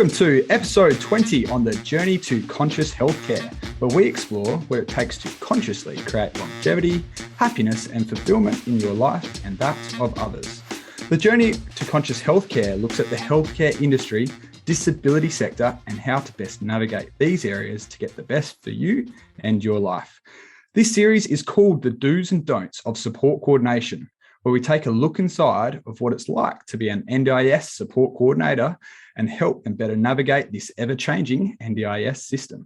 Welcome to episode 20 on the journey to conscious healthcare, where we explore what it takes to consciously create longevity, happiness, and fulfillment in your life and that of others. The journey to conscious healthcare looks at the healthcare industry, disability sector, and how to best navigate these areas to get the best for you and your life. This series is called The Do's and Don'ts of Support Coordination, where we take a look inside of what it's like to be an NDIS support coordinator and help them better navigate this ever-changing NDIS system.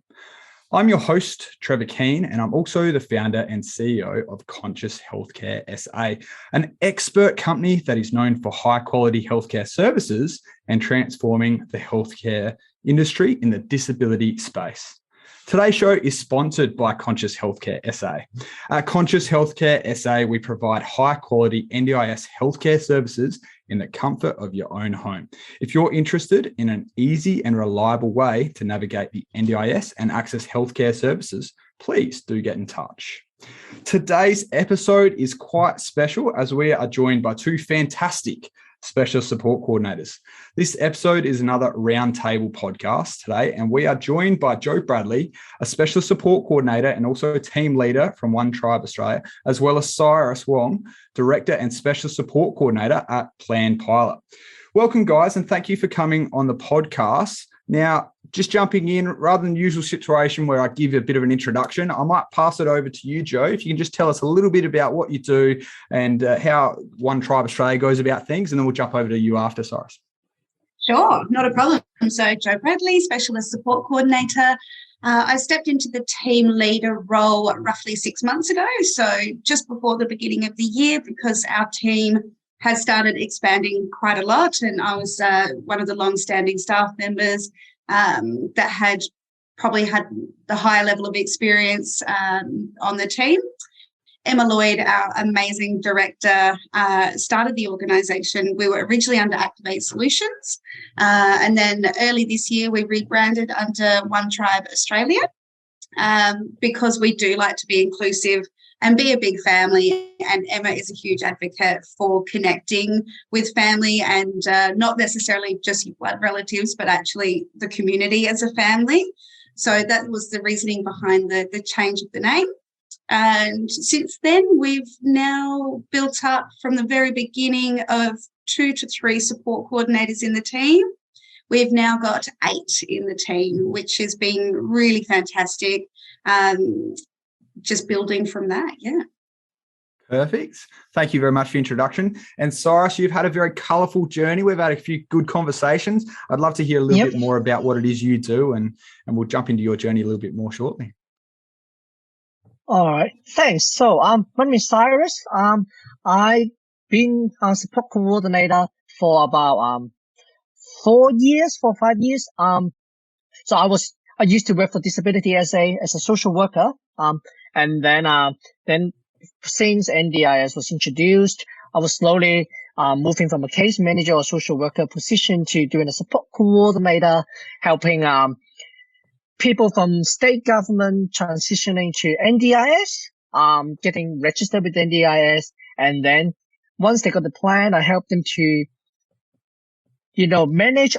I'm your host, Trevor Keane, and I'm also the founder and CEO of Conscious Healthcare SA, an expert company that is known for high-quality healthcare services and transforming the healthcare industry in the disability space. Today's show is sponsored by Conscious Healthcare SA. At Conscious Healthcare SA, we provide high-quality NDIS healthcare services in the comfort of your own home. If you're interested in an easy and reliable way to navigate the NDIS and access healthcare services, please do get in touch. Today's episode is quite special as we are joined by two fantastic special support coordinators. This episode is another Roundtable podcast today, and we are joined by Joe Bradley, a special support coordinator and also a team leader from One Tribe Australia, as well as Cyrus Wong, director and special support coordinator at Plan Pilot. Welcome, guys, and thank you for coming on the podcast. Now, just jumping in, rather than the usual situation where I give you a bit of an introduction, I might pass it over to you, Joe. If you can just tell us a little bit about what you do and how One Tribe Australia goes about things, and then we'll jump over to you after, Cyrus. Sure, not a problem. So Joe Bradley, Specialist Support Coordinator. I stepped into the team leader role roughly 6 months ago, so just before the beginning of the year, because our team has started expanding quite a lot, and I was one of the long-standing staff members that had probably had the higher level of experience on the team. Emma Lloyd, our amazing director, started the organisation. We were originally under Activate Solutions, and then early this year we rebranded under One Tribe Australia because we do like to be inclusive and be a big family, and Emma is a huge advocate for connecting with family and not necessarily just your blood relatives, but actually the community as a family. So that was the reasoning behind the change of the name. And since then, we've now built up from the very beginning of 2 to 3 support coordinators in the team. We've now got 8 in the team, which has been really fantastic. Just building from that, yeah. Perfect. Thank you very much for the introduction. And Cyrus, you've had a very colourful journey. We've had a few good conversations. I'd love to hear a little bit more about what it is you do, and we'll jump into your journey a little bit more shortly. All right, thanks. So, my name is Cyrus. I've been a support coordinator for about 4 years, 5 years. So I used to work for Disability SA as a social worker. And then since NDIS was introduced, I was slowly moving from a case manager or social worker position to doing a support coordinator, helping people from state government transitioning to NDIS, getting registered with NDIS. And then once they got the plan, I helped them to, manage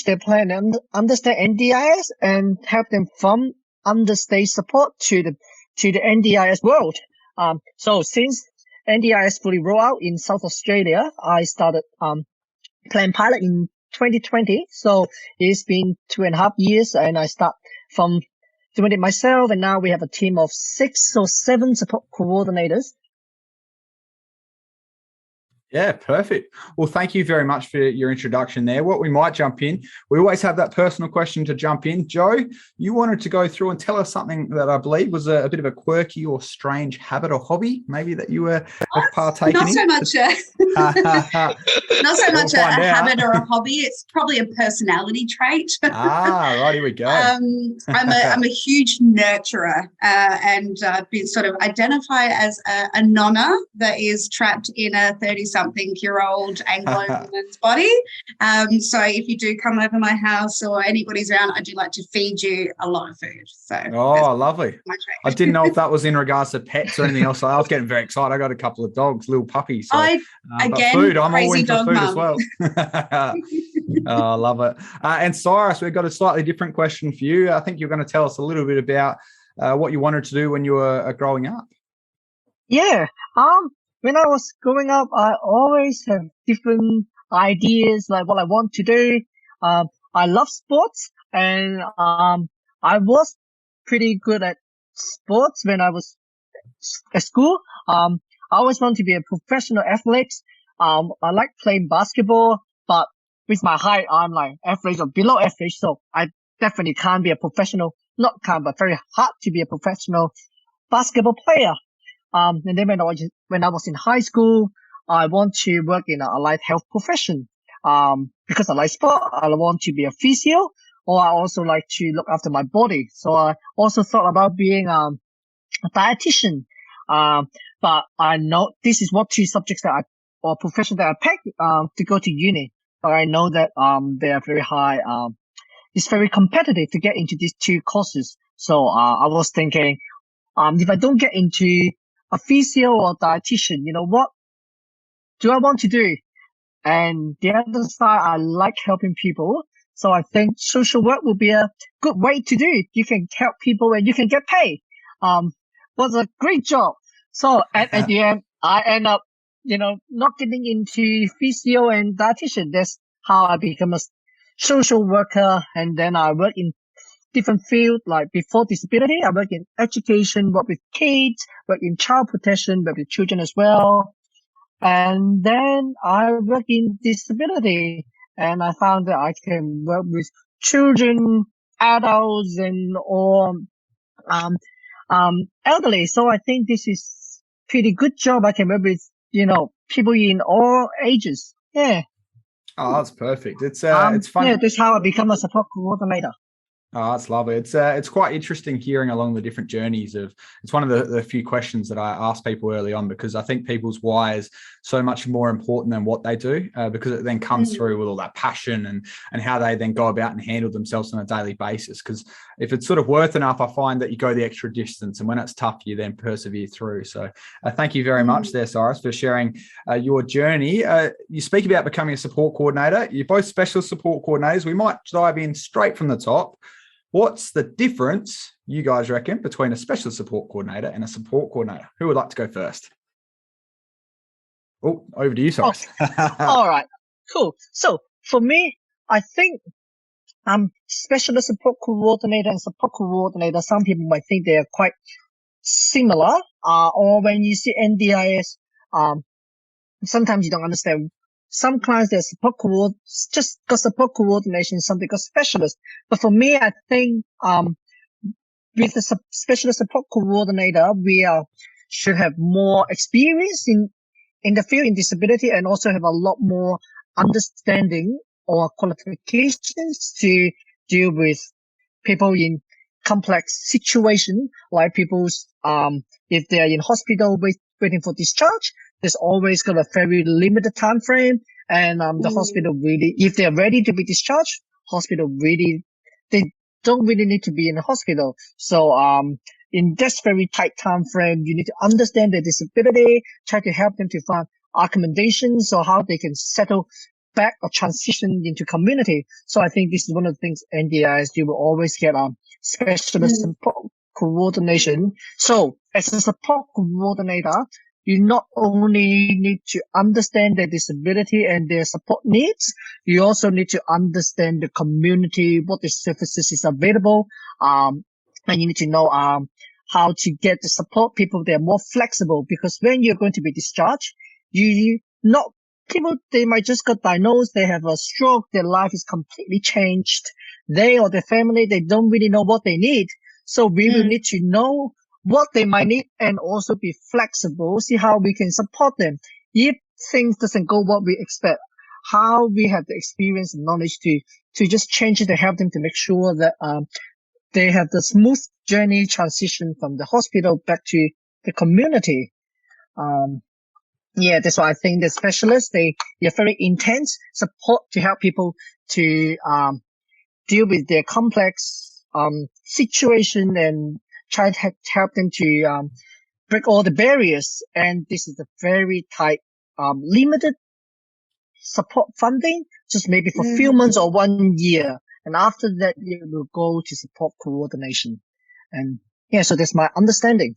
their plan and understand NDIS and help them from understate support to the NDIS world. So since NDIS fully rolled out in South Australia, I started Plan Pilot in 2020. So it's been 2.5 years, and I start from doing it myself, and now we have a team of 6 or 7 support coordinators. Yeah, perfect. Well, thank you very much for your introduction there. What we might jump in, we always have that personal question to jump in. Joe, you wanted to go through and tell us something that I believe was a bit of a quirky or strange habit or hobby, maybe that you were partaking in. Not so much a habit or a hobby. It's probably a personality trait. Right, here we go. I'm a huge nurturer and been sort of identified as a nonna that is trapped in a 30-something 20-something-year-old Anglo woman's body. So if you do come over my house or anybody's around, I do like to feed you a lot of food. So lovely. I didn't know if that was in regards to pets or anything else. I was getting very excited. I got a couple of dogs, little puppies. So, but food, I'm all in for food as well. I love it. And Cyrus, we've got a slightly different question for you. I think you're going to tell us a little bit about what you wanted to do when you were growing up. Yeah. When I was growing up, I always have different ideas, like what I want to do. I love sports, and I was pretty good at sports when I was at school. I always want to be a professional athlete. I like playing basketball, but with my height, I'm like average or below average, so I definitely can't be a professional. Not can't, but very hard to be a professional basketball player. And then when I was in high school, I want to work in a allied health profession. Because I like sport, I want to be a physio, or I also like to look after my body. So I also thought about being a dietitian. But I know this is what two subjects or profession that I picked to go to uni. But I know that they are very high. It's very competitive to get into these two courses. So I was thinking, if I don't get into a physio or dietitian, what do I want to do? And the other side, I like helping people. So I think social work will be a good way to do it. You can help people and you can get paid. Was a great job. So at the end, I end up, not getting into physio and dietitian. That's how I become a social worker. And then I work in different fields, like before disability. I work in education, work with kids, work in child protection, work with children as well. And then I work in disability, and I found that I can work with children, adults, and or elderly. So I think this is pretty good job. I can work with people in all ages. Yeah. Oh, that's perfect. It's fun. Yeah, that's how I become a support coordinator. Oh, that's lovely. It's quite interesting hearing along the different journeys of. It's one of the few questions that I ask people early on, because I think people's why is so much more important than what they do, because it then comes through with all that passion and how they then go about and handle themselves on a daily basis. Because if it's sort of worth enough, I find that you go the extra distance, and when it's tough, you then persevere through. So thank you very much there, Cyrus, for sharing your journey. You speak about becoming a support coordinator. You're both specialist support coordinators. We might dive in straight from the top. What's the difference, you guys reckon, between a specialist support coordinator and a support coordinator? Who would like to go first? Oh, over to you, Cyrus. All right, cool. So for me, I think specialist support coordinator and support coordinator, some people might think they are quite similar. Or when you see NDIS, sometimes you don't understand. Some clients, they're just got support coordination, some they got specialist. But for me, I think, with the specialist support coordinator, we should have more experience in the field in disability, and also have a lot more understanding or qualifications to deal with people in complex situation, like people's, if they're in hospital waiting for discharge, there's always got a very limited time frame. And the hospital really, if they're ready to be discharged, hospital really, they don't really need to be in the hospital. So in this very tight time frame, you need to understand their disability, try to help them to find accommodations or how they can settle back or transition into community. So I think this is one of the things NDIS, you will always get specialist support coordination. So as a support coordinator, you not only need to understand their disability and their support needs, you also need to understand the community, what the services is available, and you need to know how to get the support people. They're more flexible, because when you're going to be discharged, people, they might just got diagnosed, they have a stroke, their life is completely changed. They or their family, they don't really know what they need. So we will need to know what they might need, and also be flexible, see how we can support them. If things doesn't go what we expect, how we have the experience and knowledge to just change it, to help them to make sure that they have the smooth journey transition from the hospital back to the community. Yeah, that's why I think the specialists, they're very intense support to help people to deal with their complex situation and try to help them to break all the barriers. And this is a very tight, limited support funding, just maybe for a few months or 1 year. And after that, you will go to support coordination. And yeah, so that's my understanding.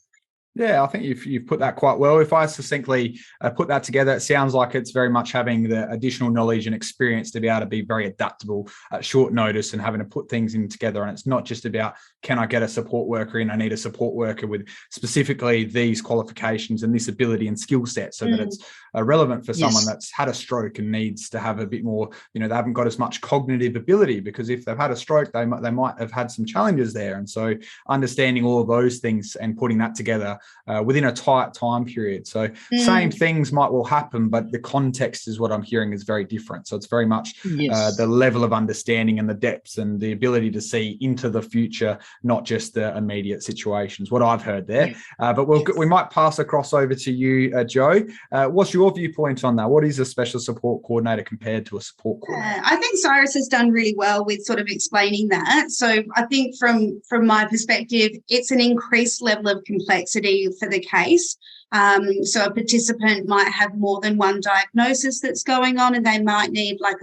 Yeah, I think you've put that quite well. If I succinctly put that together, it sounds like it's very much having the additional knowledge and experience to be able to be very adaptable at short notice and having to put things in together. And it's not just about, can I get a support worker in? I need a support worker with specifically these qualifications and this ability and skill set, so that it's relevant for someone that's had a stroke and needs to have a bit more, they haven't got as much cognitive ability, because if they've had a stroke, they might have had some challenges there. And so understanding all of those things and putting that together within a tight time period. So same things might well happen, but the context is what I'm hearing is very different. So it's very much the level of understanding and the depths and the ability to see into the future, not just the immediate situations, what I've heard there. But we might pass across over to you, Joe. What's your viewpoint on that? What is a special support coordinator compared to a support coordinator? I think Cyrus has done really well with sort of explaining that. So I think from my perspective, it's an increased level of complexity for the case. So a participant might have more than one diagnosis that's going on, and they might need like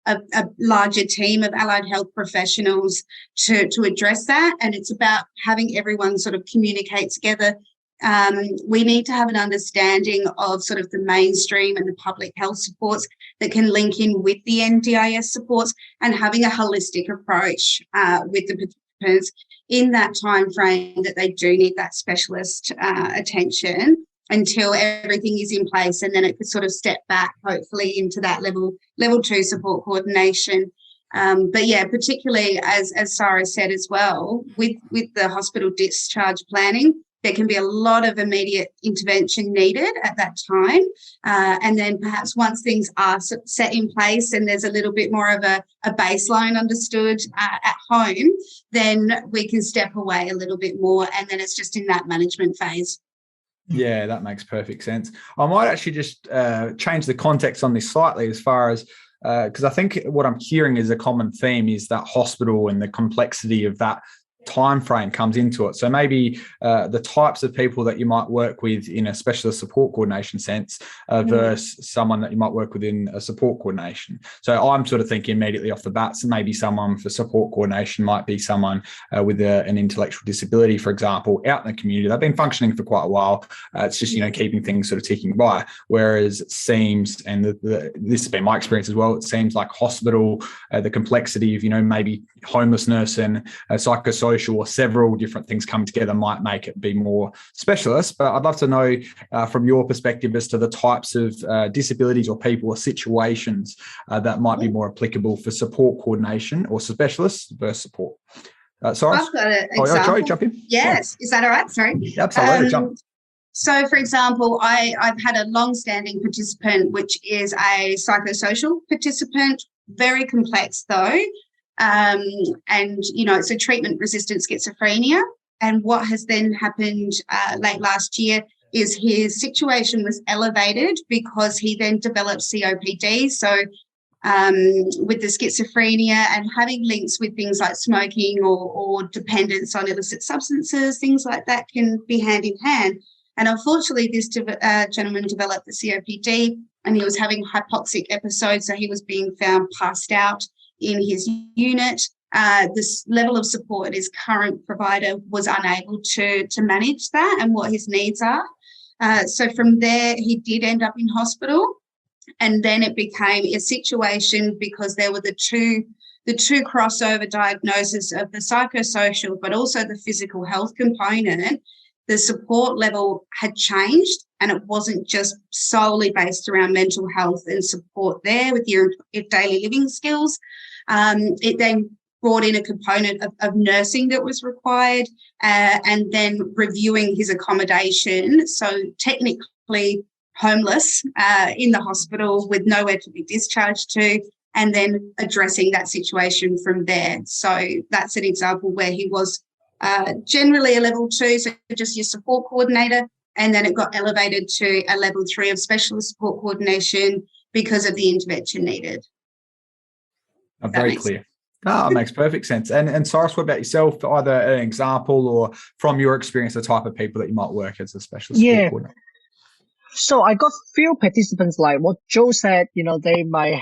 a larger team of allied health professionals to address that. And it's about having everyone sort of communicate together. We need to have an understanding of sort of the mainstream and the public health supports that can link in with the NDIS supports, and having a holistic approach with the participants in that time frame that they do need that specialist attention until everything is in place, and then it could sort of step back hopefully into that level 2 support coordination. But yeah, particularly as Cyrus said as well, with the hospital discharge planning, there can be a lot of immediate intervention needed at that time. And then perhaps once things are set in place and there's a little bit more of a baseline understood at home, then we can step away a little bit more, and then it's just in that management phase. Yeah, that makes perfect sense. I might actually just change the context on this slightly, as far as because I think what I'm hearing is a common theme is that hospital and the complexity of that time frame comes into it. So maybe the types of people that you might work with in a specialist support coordination sense versus someone that you might work with in a support coordination. So I'm sort of thinking immediately off the bat, so maybe someone for support coordination might be someone with an intellectual disability, for example, out in the community. They've been functioning for quite a while. It's just, keeping things sort of ticking by. Whereas it seems, and this has been my experience as well, it seems like hospital, the complexity of, maybe homelessness and psychosocial or several different things come together might make it be more specialist. But I'd love to know from your perspective as to the types of disabilities or people or situations that might be more applicable for support coordination or specialists versus support. Sorry, I've got an example. Joe, jump in. Yes. Yeah. Is that all right? Sorry. Absolutely. Jump. So, for example, I've had a long-standing participant, which is a psychosocial participant, very complex though. And, it's a treatment-resistant schizophrenia. And what has then happened late last year is his situation was elevated because he then developed COPD. So with the schizophrenia and having links with things like smoking or dependence on illicit substances, things like that can be hand in hand. And unfortunately, this gentleman developed the COPD and he was having hypoxic episodes. So he was being found passed out in his unit. This level of support his current provider was unable to manage that and what his needs are. So from there, he did end up in hospital. And then it became a situation because there were the two crossover diagnoses of the psychosocial, but also the physical health component. The support level had changed, and it wasn't just solely based around mental health and support there with your daily living skills. It then brought in a component of nursing that was required, and then reviewing his accommodation. So technically homeless in the hospital with nowhere to be discharged to, and then addressing that situation from there. So that's an example where he was generally a level 2, so just your support coordinator, and then it got elevated to a level 3 of specialist support coordination because of the intervention needed. Very clear. It makes perfect sense. And Cyrus, what about yourself? Either an example or from your experience, the type of people that you might work as a specialist support coordinator? So I got few participants like what Joe said, they might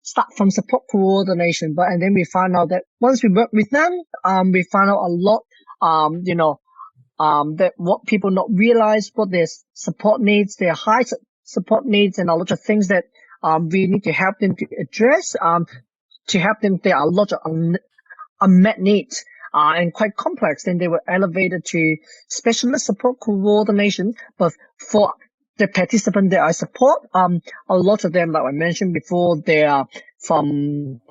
start from support coordination, and then we find out that once we work with them, we find out a lot, that what people not realize, what their support needs, their high support needs, and a lot of things that, we need to help them to address, to help them. There are a lot of unmet needs, and quite complex. Then they were elevated to specialist support coordination, but for the participant that I support, a lot of them, like I mentioned before, they are from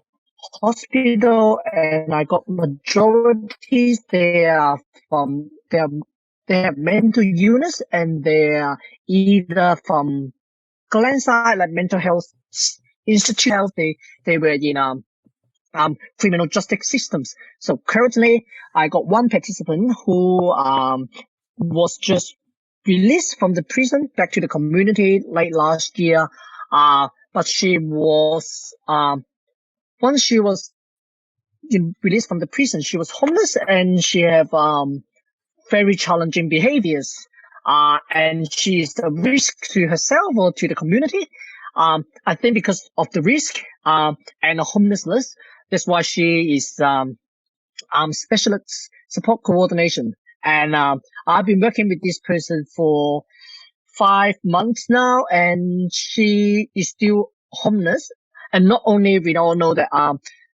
hospital, and I got majorities. They have mental illness, and they are either from Glen side, like mental health institute health. They were in criminal justice systems. So currently, I got one participant who was just released from the prison back to the community late last year. But she was once she was released from the prison, she was homeless, and she have very challenging behaviors. And she is a risk to herself or to the community. I think because of the risk and the homelessness, that's why she is specialist support coordination. And I've been working with this person for 5 months now, and she is still homeless. And not only we all know that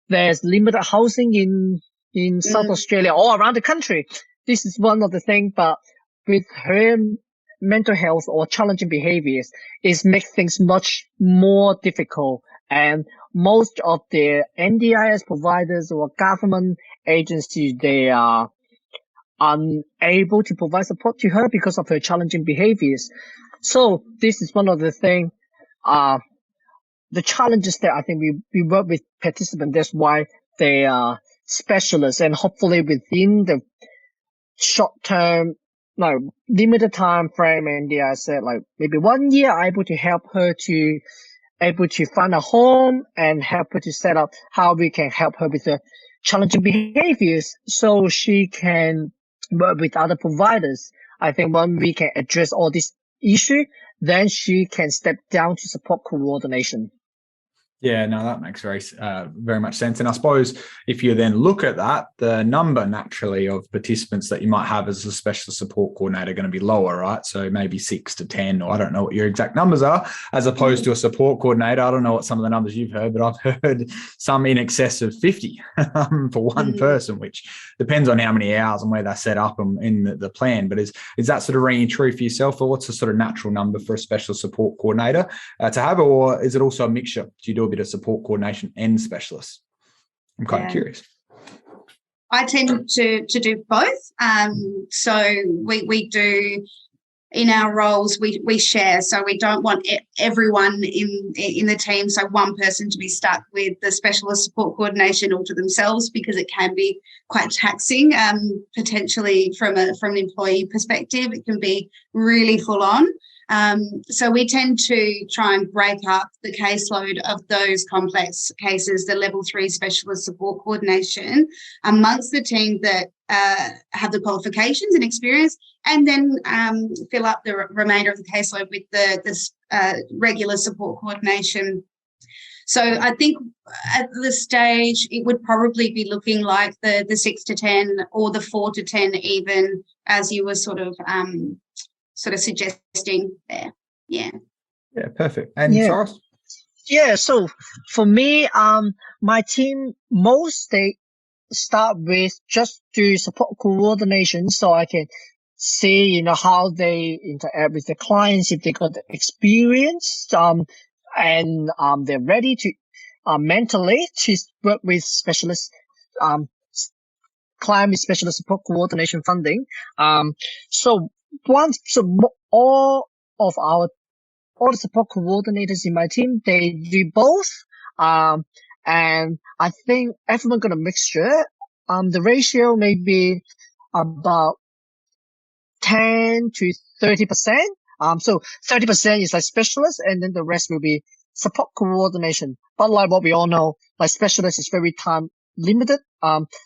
there's limited housing in South Australia, all around the country. This is one of the things, but with her mental health or challenging behaviors, it makes things much more difficult. And most of the NDIS providers or government agencies, they are unable to provide support to her because of her challenging behaviors. So this is one of the things, the challenges that I think we work with participants. That's why they are specialists, and hopefully within the short term, limited time frame, and I said like maybe 1 year, able to help her to find a home and help her to set up how we can help her with the challenging behaviors so she can work with other providers. I think when we can address all this issue, then she can step down to support coordination. Yeah, no, that makes very much sense. And I suppose if you then look at that, the number naturally of participants that you might have as a specialist support coordinator are going to be lower, right? So maybe 6 to 10, or I don't know what your exact numbers are, as opposed to a support coordinator. I don't know what some of the numbers you've heard, but I've heard some in excess of 50 for one person, which depends on how many hours and where they're set up in the plan. But is that sort of ringing true for yourself, or what's the sort of natural number for a specialist support coordinator to have, or is it also a mixture? Do you do a bit of support coordination and specialists? I'm kind of curious. I tend to do both. So we do, in our roles, we share. So we don't want everyone in the team, so one person to be stuck with the specialist support coordination all to themselves, because it can be quite taxing. Potentially from an employee perspective, it can be really full on. So we tend to try and break up the caseload of those complex cases, the level 3 specialist support coordination, amongst the team that have the qualifications and experience, and then fill up the remainder of the caseload with the regular support coordination. So I think at this stage, it would probably be looking like the 6 to 10 or the 4 to 10 even, as you were sort of suggesting there. Yeah, perfect. And Cyrus? So for me, my team, they start with just do support coordination, so I can see how they interact with the clients, if they got the experience, and they're ready to mentally to work with specialists, client with specialist support coordination funding. All the support coordinators in my team, they do both. And I think everyone got a mixture. The ratio may be about 10 to 30%. So 30% is like specialists, and then the rest will be support coordination. But like what we all know, like specialists is very time limited.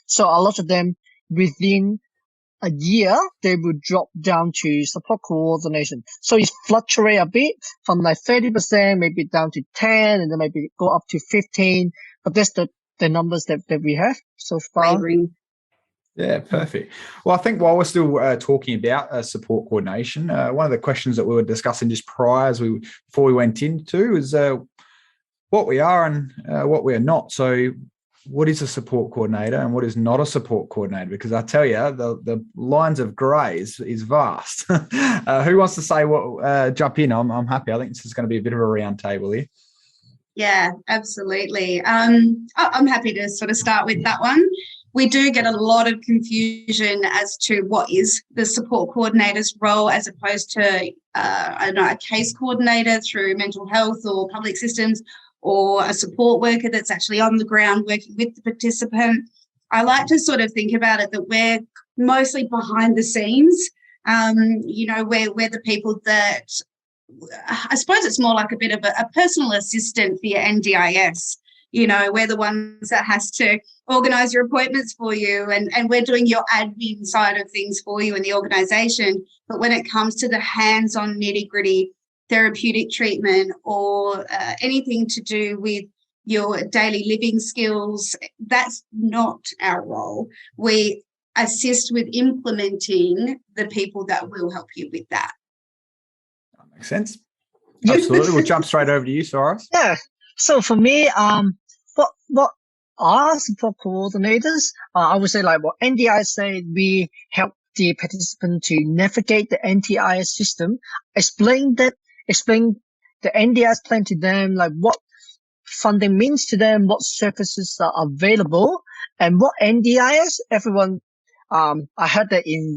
So a lot of them within a year, they will drop down to support coordination. So it fluctuate a bit from like 30%, maybe down to 10, and then maybe go up to 15. But that's the numbers that we have so far. Wavering. Yeah, perfect. Well, I think while we're still talking about support coordination, one of the questions that we were discussing just before we went into is what we are and what we are not. So what is a support coordinator and what is not a support coordinator? Because I tell you, the lines of grey is vast. Who wants to say what? Jump in. I'm happy. I think this is going to be a bit of a round table here. Yeah, absolutely. I'm happy to sort of start with that one. We do get a lot of confusion as to what is the support coordinator's role as opposed to, a case coordinator through mental health or public systems, or a support worker that's actually on the ground working with the participant. I like to sort of think about it that we're mostly behind the scenes. We're the people that, I suppose it's more like a bit of a personal assistant for your NDIS. We're the ones that has to organise your appointments for you, and we're doing your admin side of things for you in the organisation. But when it comes to the hands-on nitty-gritty therapeutic treatment or anything to do with your daily living skills, that's not our role. We assist with implementing the people that will help you with that. That makes sense. Absolutely. We'll jump straight over to you, Cyrus. Yeah. So for me, what are support coordinators? I would say NDIS say we help the participant to navigate the NDIS system, explain the NDIS plan to them, like what funding means to them, what services are available, and what NDIS. Everyone, I heard that in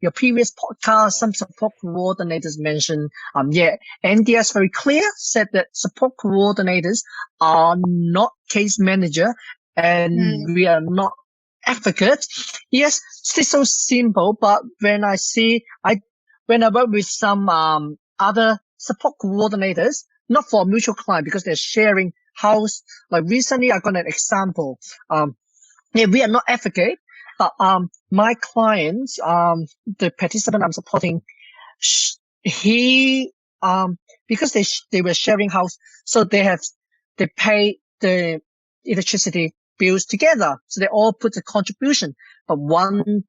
your previous podcast, some support coordinators mentioned, NDIS very clear said that support coordinators are not case manager and we are not advocates. Yes, it's so simple, but when I work with some other support coordinators, not for a mutual client because they're sharing house. Like recently, I got an example. We are not advocate, but my client, the participant I'm supporting, because they were sharing house, so they pay the electricity bills together. So they all put a contribution, but one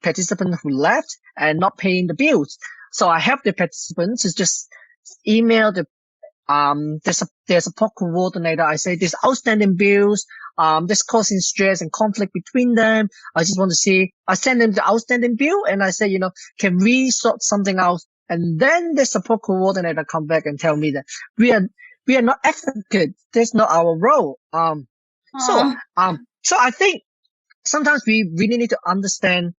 participant who left and not paying the bills. So I help the participants to just email their support coordinator. I say there's outstanding bills, this causing stress and conflict between them. I just want to see, I send them the outstanding bill and I say, can we sort something out? And then the support coordinator come back and tell me that we are not advocate. That's not our role. So I think sometimes we really need to understand,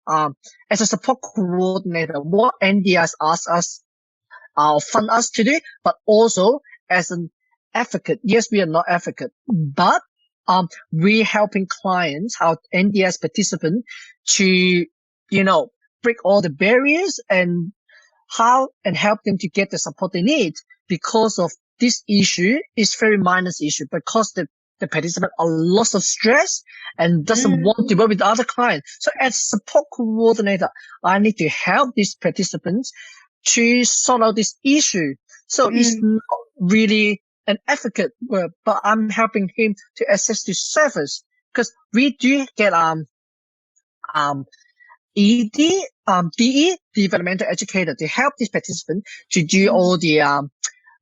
as a support coordinator, what NDIS asks us, fund us to do, but also as an advocate. Yes, we are not advocate, but, we're helping clients, our NDIS participant to, break all the barriers and help them to get the support they need, because of this issue is very minor issue, because the participant a lot of stress and doesn't want to work with the other client. So as support coordinator, I need to help these participants to sort out this issue. So it's not really an advocate work, but I'm helping him to access the service, because we do get DE, developmental educator, to help this participant to do all the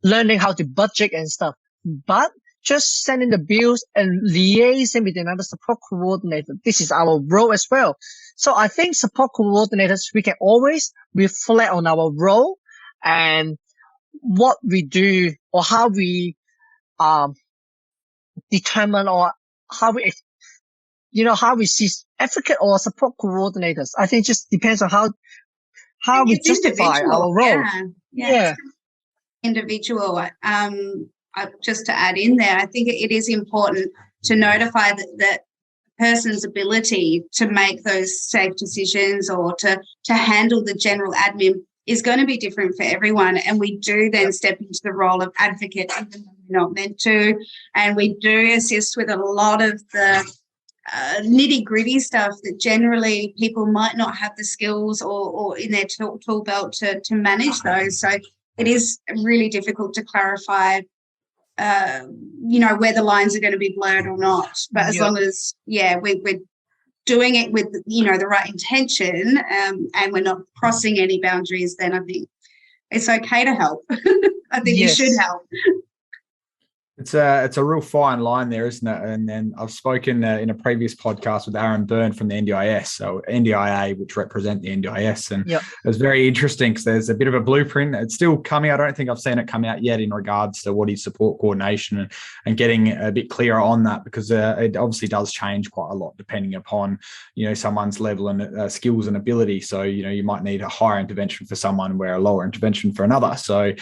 learning how to budget and stuff. But just sending the bills and liaising with another support coordinator, this is our role as well. So I think support coordinators, we can always reflect on our role and what we do, or how we determine, or how we see advocate or support coordinators. I think it just depends on how we justify our role. Yeah. Individual. Just to add in there, I think it is important to notify that person's ability to make those safe decisions or to handle the general admin is going to be different for everyone. And we do then step into the role of advocate, even though we're not meant to. And we do assist with a lot of the nitty-gritty stuff that generally people might not have the skills or in their tool belt to manage those. So it is really difficult to clarify, where the lines are going to be blurred or not. But as long as, we're doing it with, the right intention and we're not crossing any boundaries, then I think it's okay to help. I think we should help. It's a real fine line there, isn't it? And then I've spoken in a previous podcast with Aaron Byrne from the NDIS, so NDIA, which represent the NDIS. And it was very interesting because there's a bit of a blueprint. It's still coming. I don't think I've seen it come out yet in regards to what is support coordination and getting a bit clearer on that, because it obviously does change quite a lot depending upon, someone's level and skills and ability. So, you might need a higher intervention for someone where a lower intervention for another. So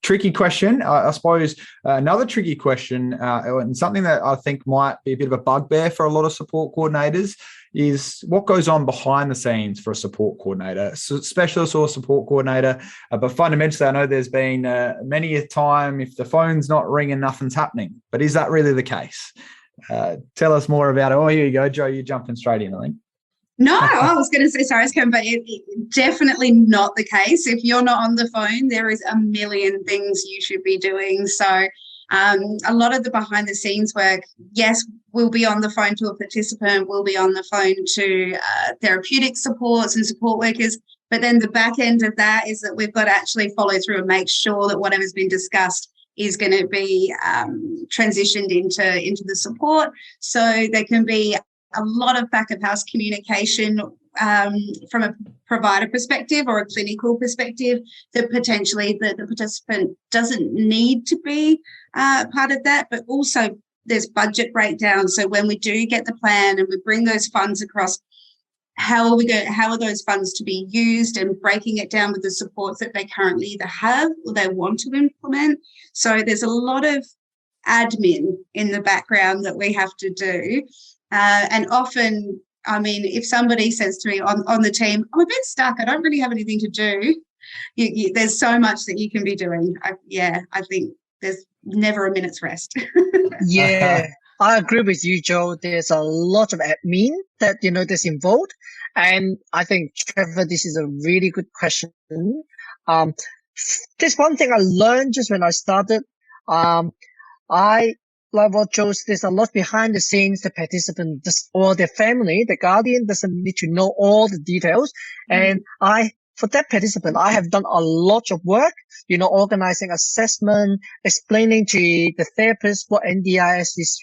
tricky question. I suppose another tricky question, and something that I think might be a bit of a bugbear for a lot of support coordinators, is what goes on behind the scenes for a support coordinator, specialist or support coordinator. But fundamentally, I know there's been many a time if the phone's not ringing, nothing's happening. But is that really the case? Tell us more about it. Oh, here you go, Joe. You're jumping straight in, I think. No, I was going to say, sorry, but definitely not the case. If you're not on the phone, there is a million things you should be doing. So a lot of the behind the scenes work, yes, we'll be on the phone to a participant, we'll be on the phone to therapeutic supports and support workers, but then the back end of that is that we've got to actually follow through and make sure that whatever's been discussed is going to be transitioned into the support. So there can be a lot of back of house communication from a provider perspective or a clinical perspective that potentially the participant doesn't need to be part of that, but also there's budget breakdown. So when we do get the plan and we bring those funds across, how are those funds to be used, and breaking it down with the supports that they currently either have or they want to implement. So there's a lot of admin in the background that we have to do. And often, if somebody says to me on the team, I'm a bit stuck, I don't really have anything to do, there's so much that you can be doing. I think there's never a minute's rest. Yeah, I agree with you, Joe. There's a lot of admin that, that's involved. And I think, Trevor, this is a really good question. There's one thing I learned just when I started. Like what Joe said, there's a lot behind the scenes. The participant or their family, the guardian doesn't need to know all the details. And for that participant, I have done a lot of work, organizing assessment, explaining to the therapist what NDIS is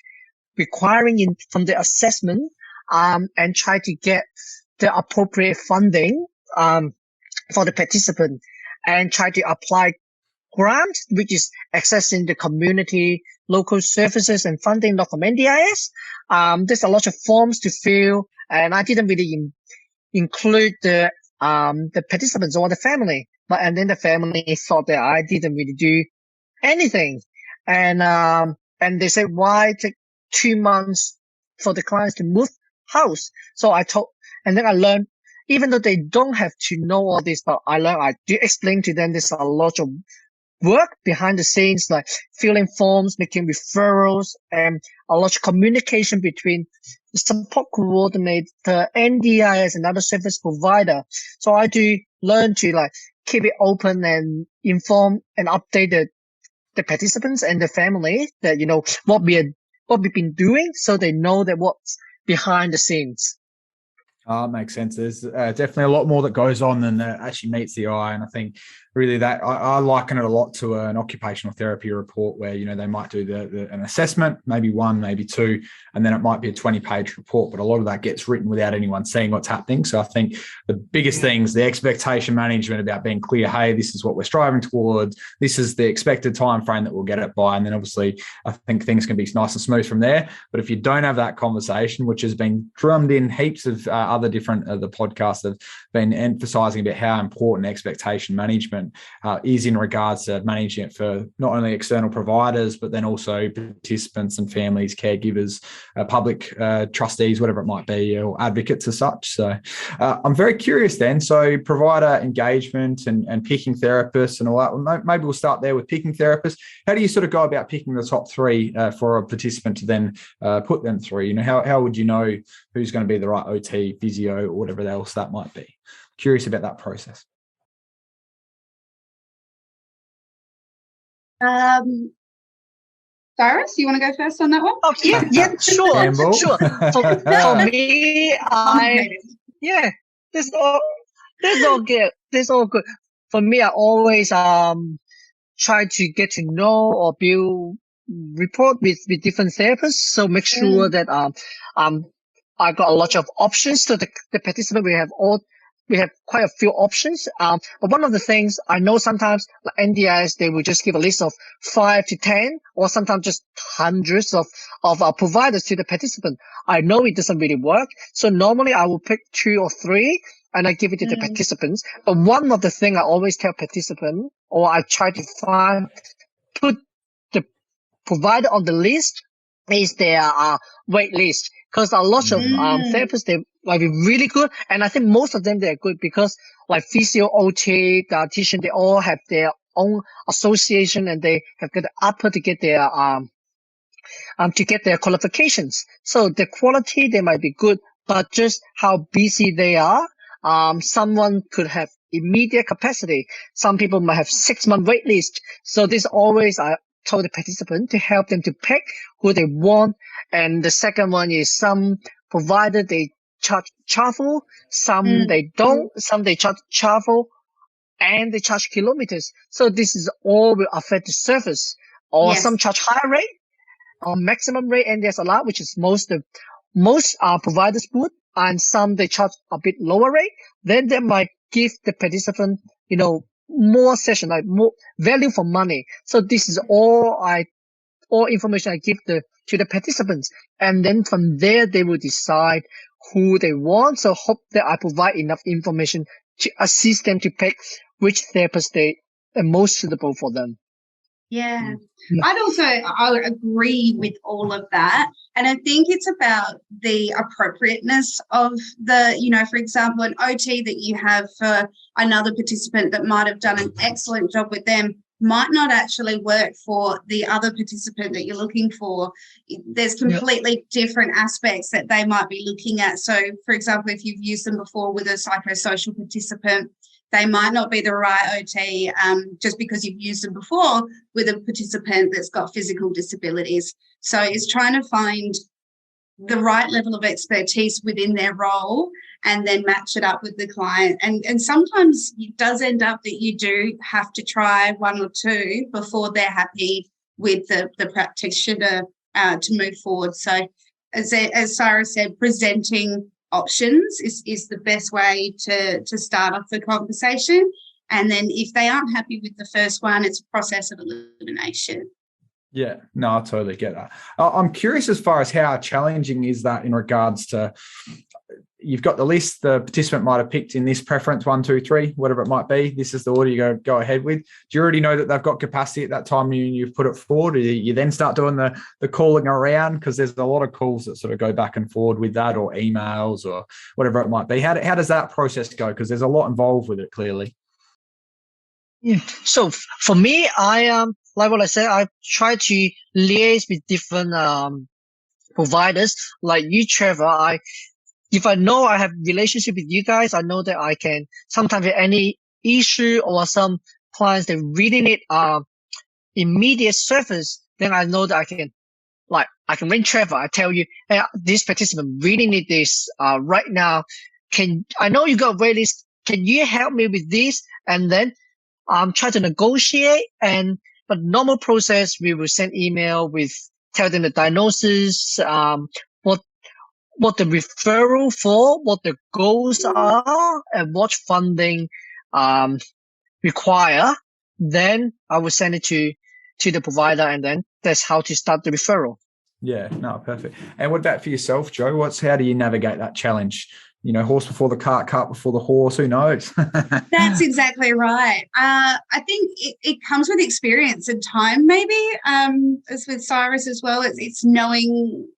requiring from the assessment, and try to get the appropriate funding, for the participant, and try to apply grant, which is accessing the community, local services and funding, not from NDIS. There's a lot of forms to fill, and I didn't really include the participants or the family. And then the family thought that I didn't really do anything. And they said, why take 2 months for the clients to move house? So and then I learned, even though they don't have to know all this, but I do explain to them there's a lot of work behind the scenes, like filling forms, making referrals, and a lot of communication between the support coordinator, NDIS, and other service provider. So I do learn to keep it open and inform and update the participants and the family that, what we've been doing, so they know that what's behind the scenes. It makes sense. There's definitely a lot more that goes on than actually meets the eye. And I think really that I liken it a lot to an occupational therapy report where, they might do an assessment, maybe one, maybe two, and then it might be a 20-page report. But a lot of that gets written without anyone seeing what's happening. So I think the biggest things, the expectation management about being clear, hey, this is what we're striving towards. This is the expected time frame that we'll get it by. And then obviously I think things can be nice and smooth from there. But if you don't have that conversation, which has been drummed in heaps of other different the podcasts have been emphasizing about how important expectation management participant is in regards to managing it for not only external providers, but then also participants and families, caregivers, public trustees, whatever it might be, or advocates as such. So I'm very curious then. So provider engagement and picking therapists and all that. Well, maybe we'll start there with picking therapists. How do you sort of go about picking the top three for a participant to then put them through? You know, how would you know who's going to be the right OT, physio, or whatever else that might be? Curious about that process. Cyrus, you want to go first on that one? Oh, yeah, sure. For me, this all good. This all good. For me, I always try to get to know or build rapport with different therapists. So make sure that I got a lot of options to the participant. We have quite a few options. But one of the things I know sometimes, like NDIS, they will just give a list of 5 to 10, or sometimes just hundreds of providers to the participant. I know it doesn't really work. So normally I will pick 2 or 3 and I give it to the participants. But one of the things I always tell participants, or I try to put the provider on the list, is their wait list. Because a lot of therapists, they might be really good. And I think most of them, they're good because like physio, OT, dietitian, they all have their own association and they have got the upper to get their qualifications. So the quality, they might be good, but just how busy they are. Someone could have immediate capacity. Some people might have 6-month wait list. So this always, I told the participant to help them to pick who they want. And the second one is some provider, they charge travel, some they don't, some they charge travel and they charge kilometers. So this is all will affect the service. Or some charge higher rate or maximum rate, and there's a lot, which is most providers would, and some they charge a bit lower rate. Then they might give the participant, more session, like more value for money. So this is all information I give to the participants. And then from there, they will decide who they want. So hope that I provide enough information to assist them to pick which therapist they are most suitable for them. Yeah. I would agree with all of that. And I think it's about the appropriateness of for example, an OT that you have for another participant that might have done an excellent job with them might not actually work for the other participant that you're looking for. There's completely different aspects that they might be looking at. So, for example, if you've used them before with a psychosocial participant, they might not be the right OT just because you've used them before with a participant that's got physical disabilities. So it's trying to find the right level of expertise within their role and then match it up with the client. And sometimes it does end up that you do have to try 1 or 2 before they're happy with the practitioner to move forward. So as Cyrus said, presenting options is the best way to start off the conversation. And then if they aren't happy with the first one, it's a process of elimination. Yeah, no, I totally get that. I'm curious as far as how challenging is that in regards to, you've got the list the participant might have picked in this preference, 1, 2, 3, whatever it might be. This is the order you go ahead with. Do you already know that they've got capacity at that time you've put it forward? Or you then start doing the calling around, because there's a lot of calls that sort of go back and forward with that, or emails or whatever it might be. How does that process go? Because there's a lot involved with it, clearly. Yeah. So for me, like what I said, I try to liaise with different providers. Like you, Trevor, if I know I have relationship with you guys, I know that I can sometimes have any issue or some clients that really need immediate service, then I know that I can ring Trevor. I tell you, hey, this participant really need this right now. I know you got wait list. Can you help me with this? And then try to negotiate. But normal process, we will send email with tell them the diagnosis, what the referral for, what the goals are, and what funding require. Then I will send it to the provider, and then that's how to start the referral. Yeah, no, perfect. And what about for yourself, Joe? How do you navigate that challenge? horse before the cart before the horse. Who knows? That's exactly right. I think it comes with experience and time, maybe. As with Cyrus as well, it's knowing.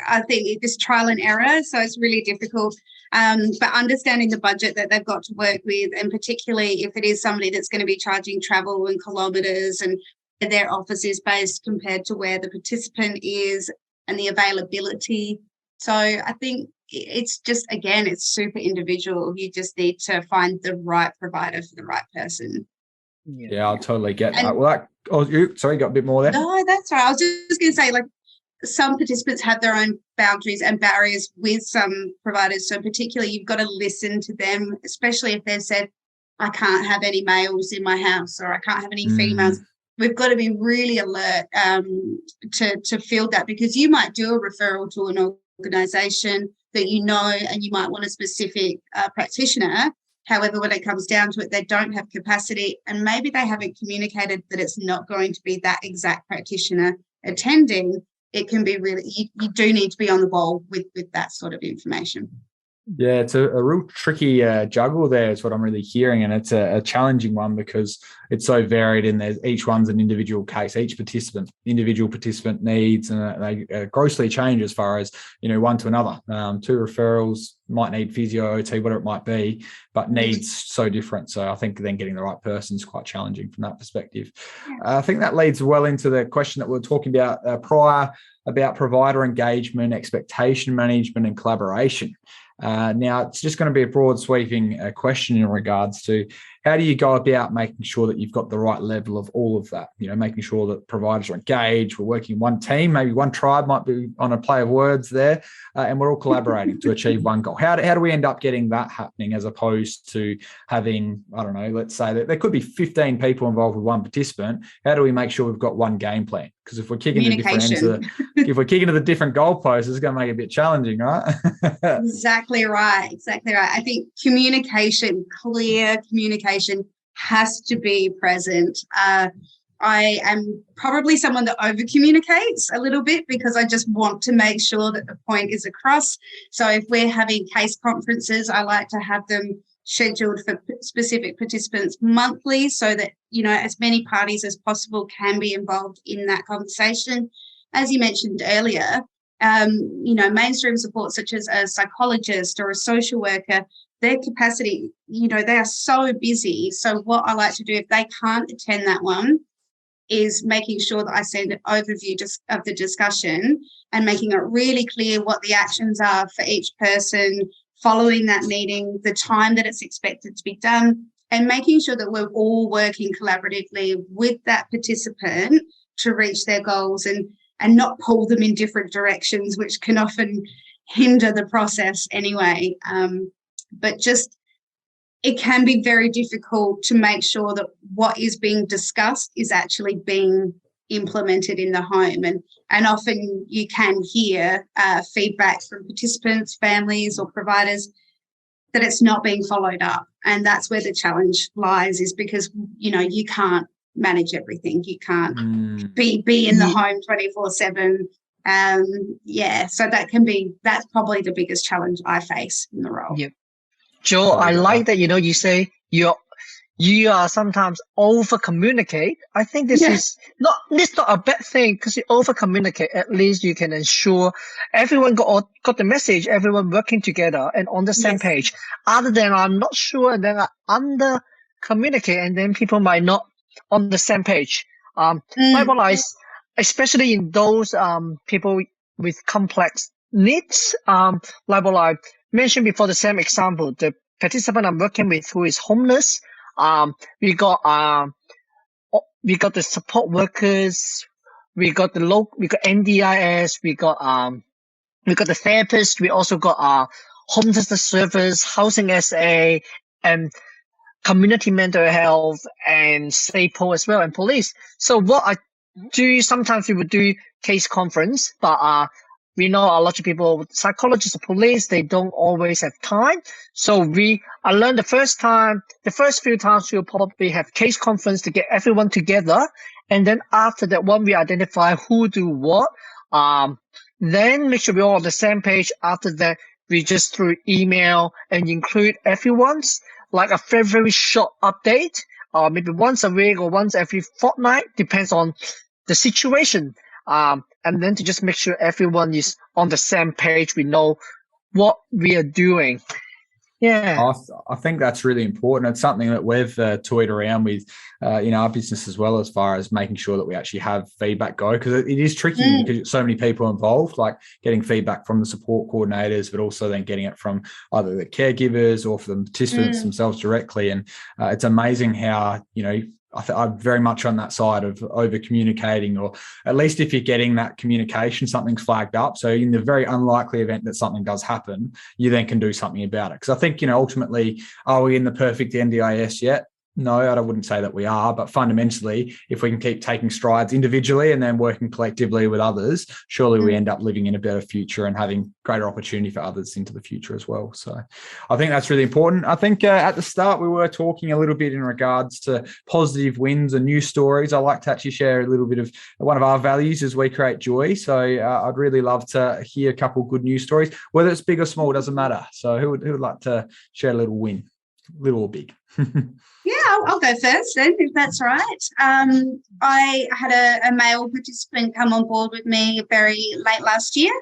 I think it's trial and error, so it's really difficult. But understanding the budget that they've got to work with, and particularly if it is somebody that's going to be charging travel and kilometres and where their office is based compared to where the participant is and the availability. So I think it's just, again, it's super individual. You just need to find the right provider for the right person. Yeah, I'll totally get that. Well, you got a bit more there? No, that's right. I was just going to say, some participants have their own boundaries and barriers with some providers. So particularly you've got to listen to them, especially if they've said, I can't have any males in my house or I can't have any females. We've got to be really alert to field that, because you might do a referral to an organisation that and you might want a specific practitioner. However, when it comes down to it, they don't have capacity, and maybe they haven't communicated that it's not going to be that exact practitioner attending. It can be really, you do need to be on the ball with that sort of information. Yeah, it's a real tricky juggle there is what I'm really hearing, and it's a challenging one because it's so varied, and each one's an individual case. Each individual participant needs, and they grossly change as far as, one to another. 2 referrals might need physio, OT, whatever it might be, but needs so different. So I think then getting the right person is quite challenging from that perspective. I think that leads well into the question that we were talking about prior, about provider engagement, expectation management, and collaboration. Now, it's just going to be a broad sweeping question in regards to how do you go about making sure that you've got the right level of all of that, making sure that providers are engaged, we're working in one team, maybe one tribe might be on a play of words there, and we're all collaborating to achieve one goal. How do we end up getting that happening, as opposed to having, I don't know, let's say that there could be 15 people involved with one participant. How do we make sure we've got one game plan? Because if we're kicking the different ends if we're kicking to the different goalposts, it's going to make it a bit challenging, right? Exactly right. I think clear communication has to be present. I am probably someone that over communicates a little bit because I just want to make sure that the point is across. So if we're having case conferences, I like to have them scheduled for specific participants monthly, so that, as many parties as possible can be involved in that conversation. As you mentioned earlier, mainstream support such as a psychologist or a social worker, their capacity, they are so busy. So what I like to do, if they can't attend that one, is making sure that I send an overview of the discussion and making it really clear what the actions are for each person following that meeting, the time that it's expected to be done, and making sure that we're all working collaboratively with that participant to reach their goals and not pull them in different directions, which can often hinder the process anyway. But just, it can be very difficult to make sure that what is being discussed is actually being implemented in the home. And often you can hear feedback from participants, families or providers that it's not being followed up. And that's where the challenge lies, is because, you can't manage everything. You can't be in the home 24/7. So that's probably the biggest challenge I face in the role. Yep. Joe, I like that, you say you are sometimes over communicate. I think this is not a bad thing, because you over communicate. At least you can ensure everyone got the message, everyone working together and on the same page. Other than I'm not sure, and then I under communicate, and then people might not on the same page. Likewise, especially in those people with complex needs, like what I mentioned before, the same example, the participant I'm working with who is homeless. We got the support workers, we got NDIS, we got the therapist, we also got homelessness service, housing SA, and community mental health, and SAPO as well, and police. So what I do, sometimes we would do case conference, but we know a lot of people, psychologists, police, they don't always have time. So I learned the first few times we'll probably have case conference to get everyone together. And then after that one, we identify who do what. Then make sure we're all on the same page. After that, we just through email and include everyone's like a very, very short update, maybe once a week or once every fortnight, depends on the situation. And then to just make sure everyone is on the same page, we know what we are doing. Yeah. I think that's really important. It's something that we've toyed around with in our business as well, as far as making sure that we actually have feedback go, because it is tricky because so many people involved, like getting feedback from the support coordinators, but also then getting it from either the caregivers or from the participants themselves directly. And it's amazing how, I'm very much on that side of over communicating, or at least if you're getting that communication, something's flagged up. So in the very unlikely event that something does happen, you then can do something about it. Because I think, ultimately, are we in the perfect NDIS yet? No, I wouldn't say that we are, but fundamentally, if we can keep taking strides individually and then working collectively with others, surely we end up living in a better future and having greater opportunity for others into the future as well. So I think that's really important. I think at the start, we were talking a little bit in regards to positive wins and news stories. I like to actually share a little bit of one of our values is we create joy. So I'd really love to hear a couple of good news stories, whether it's big or small, doesn't matter. So who would like to share a little win, little or big? Yeah, I'll go first then, if that's right. I had a male participant come on board with me very late last year.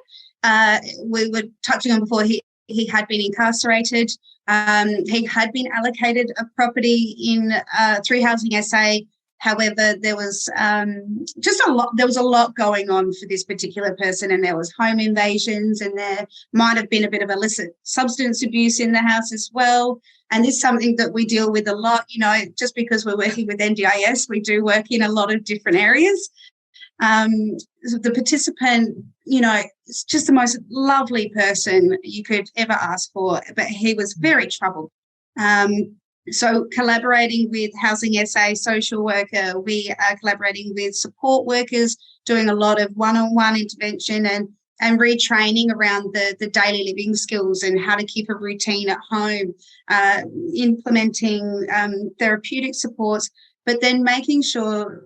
We were touching on before he had been incarcerated. He had been allocated a property in through Housing SA. However, there was just a lot. There was a lot going on for this particular person, and there was home invasions, and there might have been a bit of illicit substance abuse in the house as well. And this is something that we deal with a lot. Just because we're working with NDIS, we do work in a lot of different areas. The participant, is just the most lovely person you could ever ask for, but he was very troubled. So collaborating with Housing SA social worker, we are collaborating with support workers, doing a lot of one-on-one intervention and retraining around the daily living skills and how to keep a routine at home, implementing therapeutic supports, but then making sure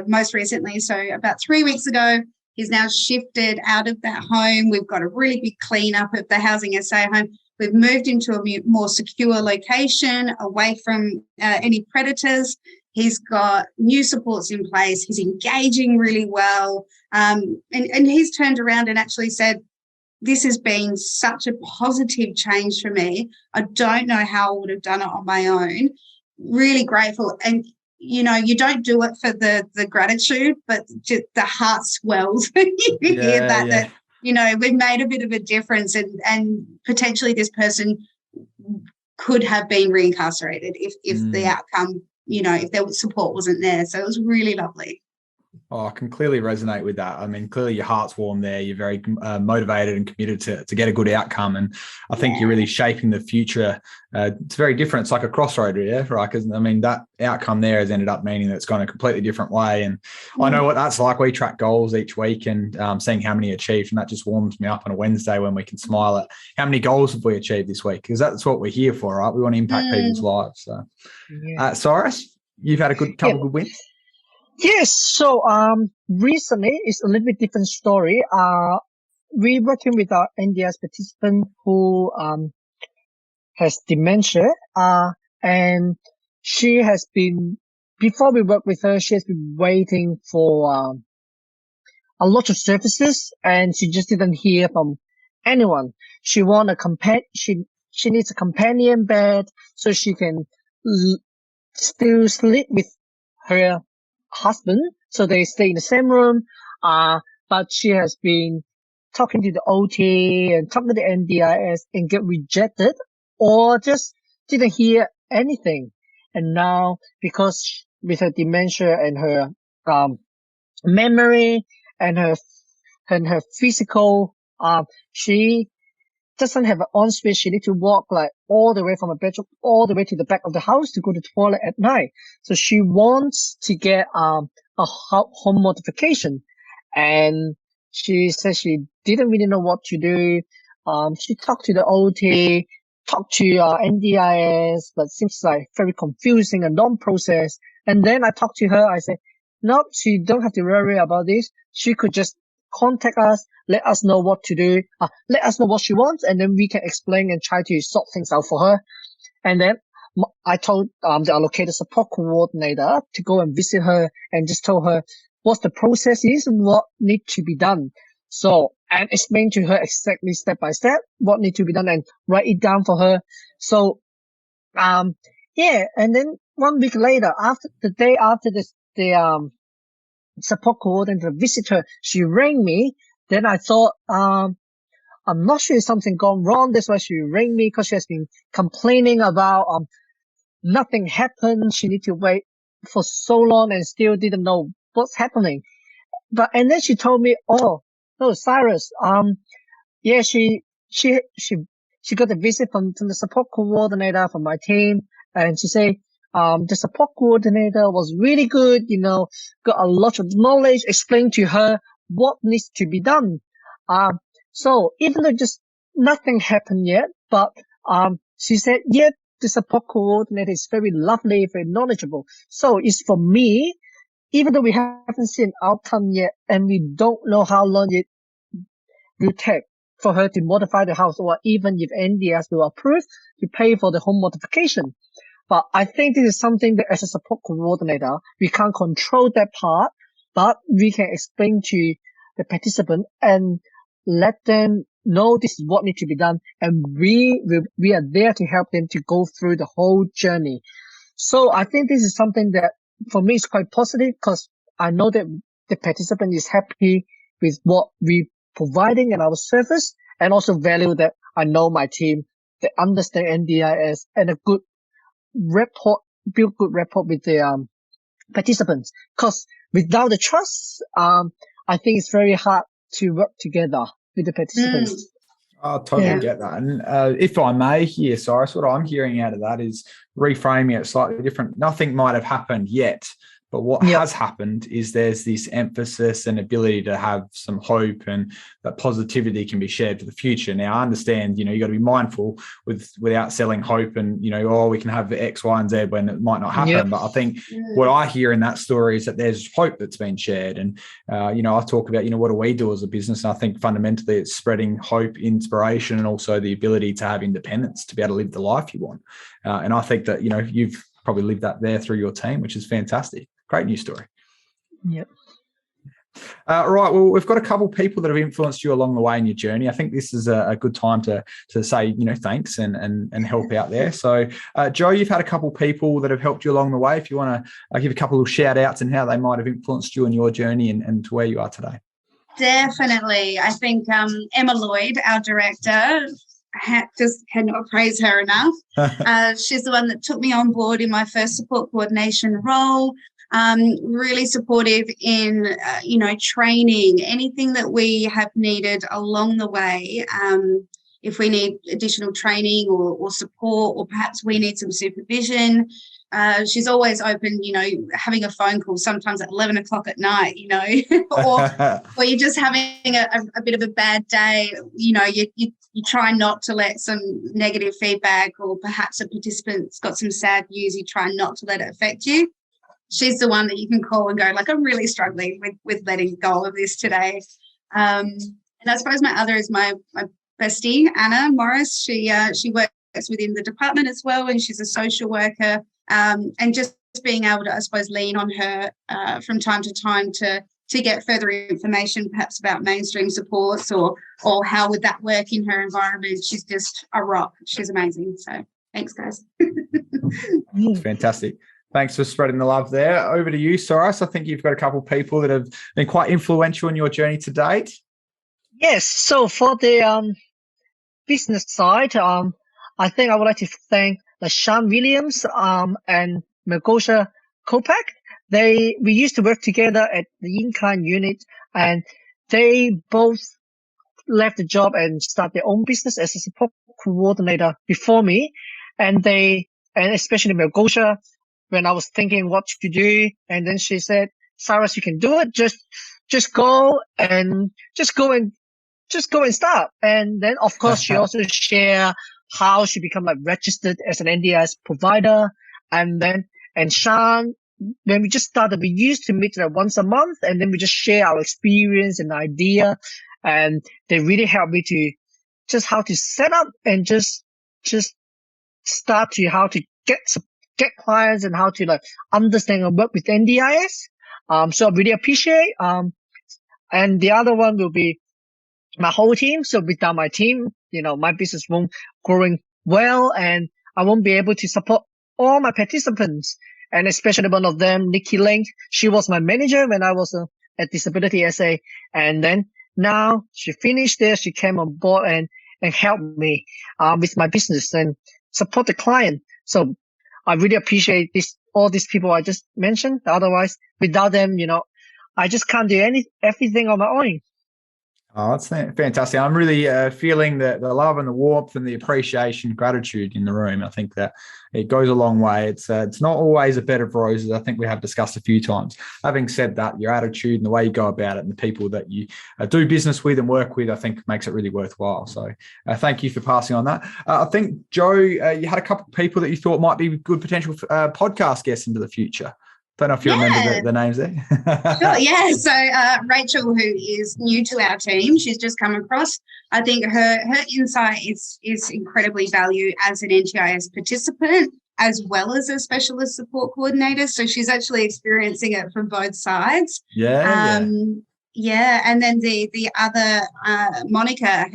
most recently, so about 3 weeks ago, he's now shifted out of that home. We've got a really big cleanup of the Housing SA home. We've moved into a more secure location, away from any predators. He's got new supports in place. He's engaging really well. And he's turned around and actually said, this has been such a positive change for me. I don't know how I would have done it on my own. Really grateful. And, you don't do it for the gratitude, but just the heart swells when you hear that, we've made a bit of a difference and potentially this person could have been reincarcerated if the outcome, if their support wasn't there. So it was really lovely. Oh, I can clearly resonate with that. I mean, clearly your heart's warm there. You're very motivated and committed to get a good outcome. And I think you're really shaping the future. It's very different. It's like a crossroad, yeah, right? Because, that outcome there has ended up meaning that it's gone a completely different way. And I know what that's like. We track goals each week and seeing how many achieved. And that just warms me up on a Wednesday when we can smile at how many goals have we achieved this week? Because that's what we're here for, right? We want to impact people's lives. So, Cyrus, you've had a couple of good wins. Yes. So, recently it's a little bit different story. We're working with our NDIS participant who, has dementia. And she has been, before we work with her, she has been waiting for, a lot of services and she just didn't hear from anyone. She want she needs a companion bed so she can still sleep with her husband, so they stay in the same room. But she has been talking to the OT and talking to the NDIS and get rejected or just didn't hear anything. And now, because with her dementia and her memory and her physical, she doesn't have an ensuite. She needs to walk like all the way from her bedroom all the way to the back of the house to go to the toilet at night. So she wants to get a home modification, and she said she didn't really know what to do. She talked to the OT, talked to NDIS, but seems like very confusing and long process. And then I talked to her. I said, no, she don't have to worry about this. She could just contact us, let us know what to do, let us know what she wants, and then we can explain and try to sort things out for her. And then I told the allocated support coordinator to go and visit her and just tell her what the process is and what need to be done. So, and explain to her exactly step by step what need to be done and write it down for her. So, yeah, and then 1 week later, after the day after this, the support coordinator visit her, she rang me. Then I thought, I'm not sure if something gone wrong. That's why she rang me, because she has been complaining about, nothing happened. She need to wait for so long and still didn't know what's happening. And then she told me, oh, no, Cyrus, yeah, she got a visit from the support coordinator from my team, and she said, the support coordinator was really good, got a lot of knowledge, explained to her what needs to be done. So even though just nothing happened yet, but, she said, yeah, the support coordinator is very lovely, very knowledgeable. So it's for me, even though we haven't seen outcome yet, and we don't know how long it will take for her to modify the house, or even if NDIS will approve to pay for the home modification. But I think this is something that as a support coordinator, we can't control that part, but we can explain to the participant and let them know this is what needs to be done. And we are there to help them to go through the whole journey. So I think this is something that for me is quite positive, because I know that the participant is happy with what we providing in our service, and also value that I know my team, they understand NDIS and build good rapport with the participants. Because without the trust, I think it's very hard to work together with the participants. I totally get that. And if I may here, Cyrus, what I'm hearing out of that is reframing it slightly different. Nothing might have happened yet, but what has happened is there's this emphasis and ability to have some hope, and that positivity can be shared for the future. Now, I understand, you got to be mindful without selling hope and, we can have X, Y, and Z when it might not happen. But I think what I hear in that story is that there's hope that's been shared. And, I talk about, what do we do as a business? And I think fundamentally it's spreading hope, inspiration, and also the ability to have independence to be able to live the life you want. And I think that, you've probably lived that there through your team, which is fantastic. Great news story. Yep. Right. Well, we've got a couple of people that have influenced you along the way in your journey. I think this is a good time to say, thanks and help out there. So, Joe, you've had a couple of people that have helped you along the way. If you want to give a couple of shout outs and how they might have influenced you in your journey and to where you are today. Definitely. I think Emma Lloyd, our director, just cannot praise her enough. She's the one that took me on board in my first support coordination role. Really supportive in, training, anything that we have needed along the way. If we need additional training or support, or perhaps we need some supervision, she's always open, having a phone call sometimes at 11 o'clock at night, or you're just having a bit of a bad day, you try not to let some negative feedback, or perhaps a participant's got some sad news, you try not to let it affect you. She's the one that you can call and go, like, I'm really struggling with letting go of this today. And I suppose my other is my bestie, Anna Morris. She works within the department as well, and she's a social worker. And just being able to, I suppose, lean on her from time to time to get further information, perhaps about mainstream supports or how would that work in her environment. She's just a rock. She's amazing. So thanks, guys. Fantastic. Thanks for spreading the love there. Over to you, Cyrus. I think you've got a couple of people that have been quite influential in your journey to date. Yes. So for the business side, I think I would like to thank Sean Williams and Mergosha Kopak. We used to work together at the in-kind unit, and they both left the job and started their own business as a support coordinator before me. And especially Mergosha, when I was thinking what to do, and then she said, Cyrus, you can do it. Just go and start. And then, of course, she also shared how she become registered as an NDIS provider. And Sean when we just started, we used to meet like once a month, and then we just share our experience and idea, and they really helped me to just how to set up and just start to how to get clients and how to like understand and work with NDIS. So I really appreciate. And the other one will be my whole team. So without my team, my business won't growing well, and I won't be able to support all my participants. And especially one of them, Nikki Link, she was my manager when I was at Disability SA. And then now she finished there. She came on board and helped me with my business and support the client. So I really appreciate all these people I just mentioned. Otherwise, without them, I just can't do everything on my own. Oh, that's fantastic. I'm really feeling the love and the warmth and the appreciation, gratitude in the room. I think that it goes a long way. It's not always a bed of roses. I think we have discussed a few times. Having said that, your attitude and the way you go about it and the people that you do business with and work with, I think makes it really worthwhile. So thank you for passing on that. I think, Joe, you had a couple of people that you thought might be good potential podcast guests into the future. Don't know if you remember the names there. Sure, yeah. So Rachel, who is new to our team, she's just come across. I think her insight is incredibly valued as an NDIS participant as well as a specialist support coordinator. So she's actually experiencing it from both sides. Yeah. And then the other Monica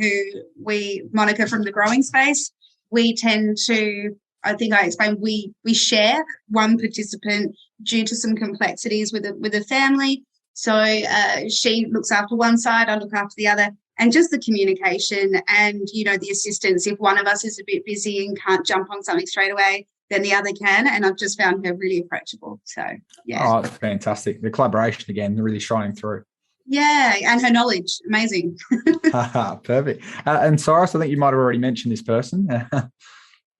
from the growing space, we tend to, I think I explained, we share one participant due to some complexities with a family. So she looks after one side, I look after the other, and just the communication and, the assistance. If one of us is a bit busy and can't jump on something straight away, then the other can. And I've just found her really approachable. So, yeah. Oh, that's fantastic. The collaboration, again, really shining through. Yeah, and her knowledge, amazing. Perfect. And Cyrus, I think you might have already mentioned this person.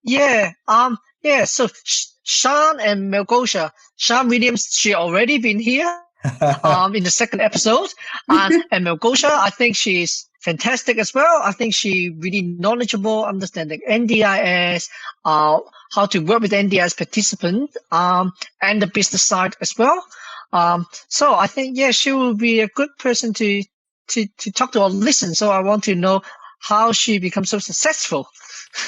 Yeah. So Sean and Melgosha, Sean Williams, she already been here in the second episode. And Melgosha, I think she's fantastic as well. I think she really knowledgeable, understanding NDIS, how to work with NDIS participants, and the business side as well. So I think, she will be a good person to talk to or listen. So I want to know how she becomes so successful.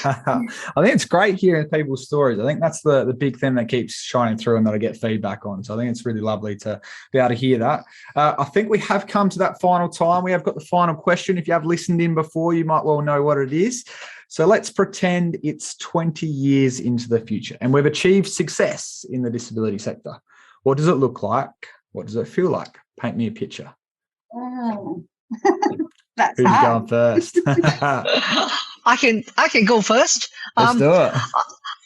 I think it's great hearing people's stories. I think that's the big thing that keeps shining through and that I get feedback on. So I think it's really lovely to be able to hear that. I think we have come to that final time. We have got the final question. If you have listened in before, you might well know what it is. So let's pretend it's 20 years into the future and we've achieved success in the disability sector. What does it look like? What does it feel like? Paint me a picture. Oh, that's Who's hard. going first? I can go first. Let's do it.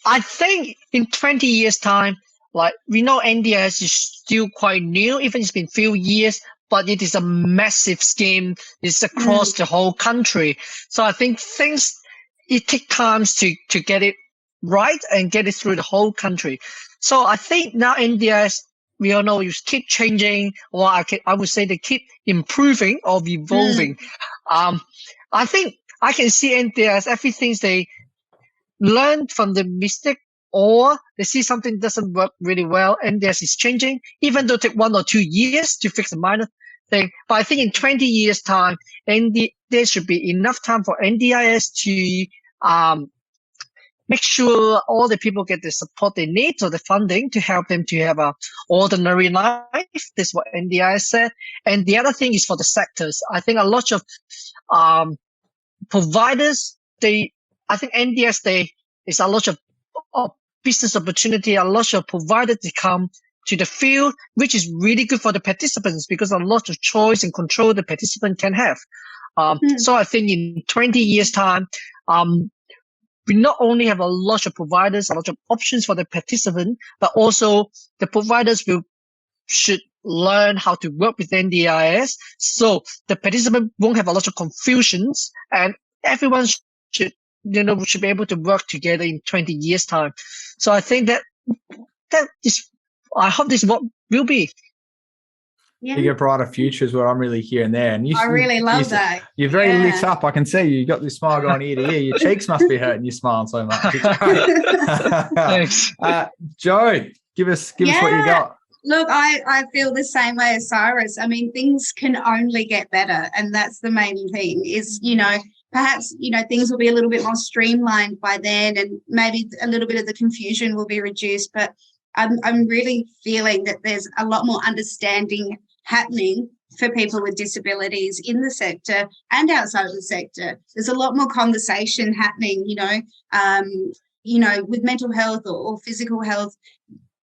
I think in 20 years' time, like we know NDIS is still quite new, even it's been a few years, but it is a massive scheme. It's across the whole country. So I think it takes time to get it right and get it through the whole country. So I think now NDIS, we all know you keep changing, or I would say they keep improving or evolving. I think I can see NDIS, everything they learn from the mistake, or they see something doesn't work really well, NDIS is changing, even though it take 1 or 2 years to fix a minor thing. But I think in 20 years' time, there should be enough time for NDIS to make sure all the people get the support they need, or the funding to help them to have an ordinary life. This is what NDIS said. And the other thing is for the sectors. I think a lot of providers, I think NDIS, is a lot of business opportunity, a lot of providers to come to the field, which is really good for the participants because a lot of choice and control the participant can have. So I think in 20 years' time, we not only have a lot of providers, a lot of options for the participant, but also the providers should learn how to work with NDIS, so the participant won't have a lot of confusions, and everyone should be able to work together in 20 years' time. So I think that is, I hope this is what will be. Yeah. Bigger, brighter future is what I'm really hearing there. And I really love that. You're very lit up. I can see you got this smile going ear to ear. Your cheeks must be hurting. You're smiling so much. It's great. Thanks. Joe, give us what you got. Look, I feel the same way as Cyrus. I mean, things can only get better. And that's the main thing is, perhaps, things will be a little bit more streamlined by then, and maybe a little bit of the confusion will be reduced. But I'm really feeling that there's a lot more understanding happening for people with disabilities in the sector and outside of the sector. There's a lot more conversation happening, with mental health or physical health.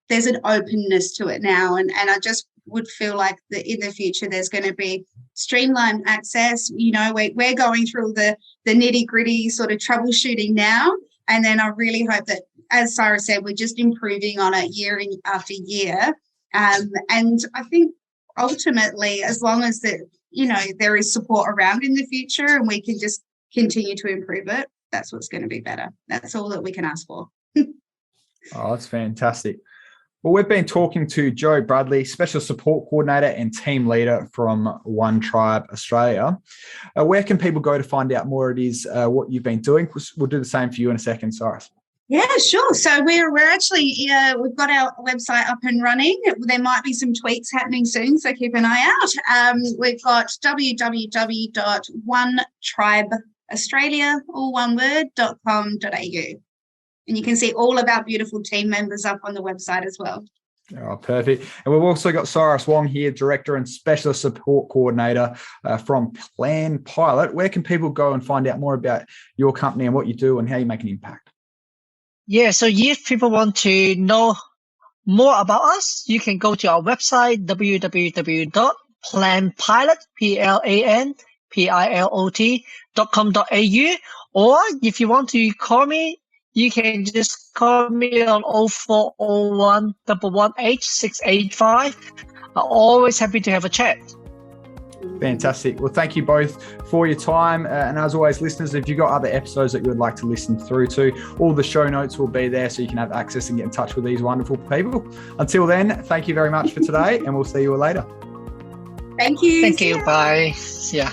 There's an openness to it now, and I just would feel like that in the future there's going to be streamlined access. We're going through the nitty-gritty sort of troubleshooting now, and then I really hope that, as Cyrus said, we're just improving on it year after year. And I think ultimately, as long as there is support around in the future and we can just continue to improve it, that's what's going to be better. That's all that we can ask for. Oh, that's fantastic. Well, we've been talking to Jo Bradley, Special Support Coordinator and Team Leader from One Tribe Australia. Where can people go to find out more what you've been doing? We'll do the same for you in a second, Cyrus. Yeah, sure. So we're actually, we've got our website up and running. There might be some tweaks happening soon, so keep an eye out. We've got www.onetribeaustralia, all one word, .com.au. And you can see all of our beautiful team members up on the website as well. Oh, perfect. And we've also got Cyrus Wong here, Director and Specialist Support Coordinator from Plan Pilot. Where can people go and find out more about your company and what you do and how you make an impact? Yeah, so if people want to know more about us, you can go to our website, www.planpilot.com.au, or if you want to call me, you can just call me on 0401 118 685. I'm always happy to have a chat. Fantastic. Well, thank you both for your time. And as always, listeners, if you've got other episodes that you would like to listen through to, all the show notes will be there so you can have access and get in touch with these wonderful people. Until then, thank you very much for today, and we'll see you all later. Thank you. Thank you. Bye. Yeah.